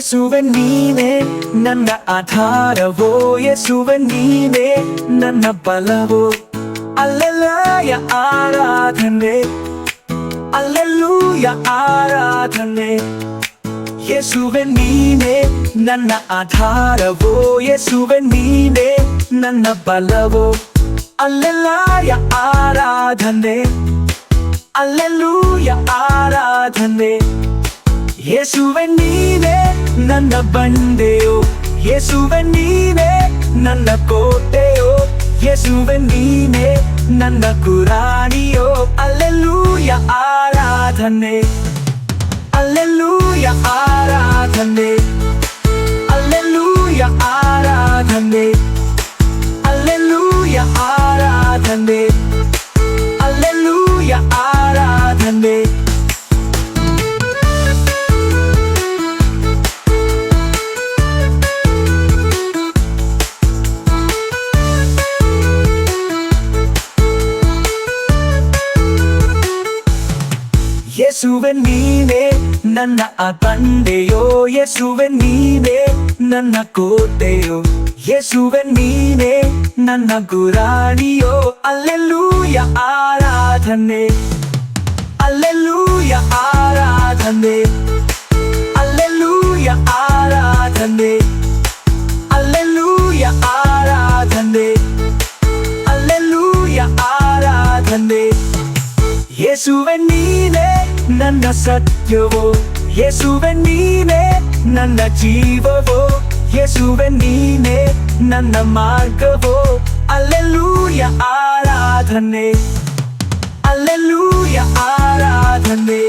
ಯೇಸುವೆ ನೀನೇ ನನ್ನ ಆಧಾರವೋ, ಯೇಸುವೆ ನೀನೇ ನನ್ನ ಬಲವೋ. ಅಲ್ಲೆಲೂಯ ಆರಾಧನೆ, ಅಲ್ಲೆಲೂಯ ಆರಾಧನೆ. ಯೇಸುವೆ ನೀನೇ ನನ್ನ ಆಧಾರವೋ, ಯೇಸುವೆ ನೀನೇ ನನ್ನ ಬಲವೋ. ಅಲ್ಲೆಲೂಯ ಆರಾಧನೆ, ಅಲ್ಲೆಲೂಯ ಆರಾಧನೆ. ಯೇಸುವೆ ನೀನೇ ನನ್ನ ಬಂಡೆಯೋ, ಯೇಸುವೆ ನೀನೇ ನನ್ನ ಕೋಟೆಯೋ, ಯೇಸುವೆ ನೀನೇ ನನ್ನ ಗುರಾಣಿಯೋ. ಅಲ್ಲೆಲೂಯ ಆರಾಧನೆ, ಅಲ್ಲೆಲೂಯ ಆರಾಧನೆ, ಅಲ್ಲೆಲೂಯ ಆರಾಧನೆ, ಅಲ್ಲೆಲೂಯ ಆರಾಧನೆ, ಅಲ್ಲೆಲೂಯ ಆರಾಧನೆ. ಯೇಸುವೆ ನೀನೇ ನನ್ನ ಬಂಡೆಯೋ, ಯೇಸುವೆ ನೀನೇ ನನ್ನ ಕೋಟೆಯೋ, ಯೇಸುವೆ ನೀನೇ ನನ್ನ ಗುರಾಣಿಯೋ. ಅಲ್ಲೆಲೂಯ ಆರಾಧನೆ, ಅಲ್ಲೆಲೂಯ ಆರಾಧನೆ, ಅಲ್ಲೆಲೂಯ ಆರಾಧನೆ, ಅಲ್ಲೆಲೂಯ ಆರಾಧನೆ, ಅಲ್ಲೆಲೂಯ ಆರಾಧನೆ. ಯೇಸುವೆ ನೀನೇ ನನ್ನ ಸತ್ಯವೋ, ಯೇಸುವೆ ನೀನೇ ನನ್ನ ಜೀವವೋ, ಯೇಸುವೆ ನೀನೇ ನನ್ನ ಮಾರ್ಗವೋ. ಅಲ್ಲೆಲೂಯ ಆರಾಧನೆ, ಅಲ್ಲೆಲೂಯ ಆರಾಧನೆ.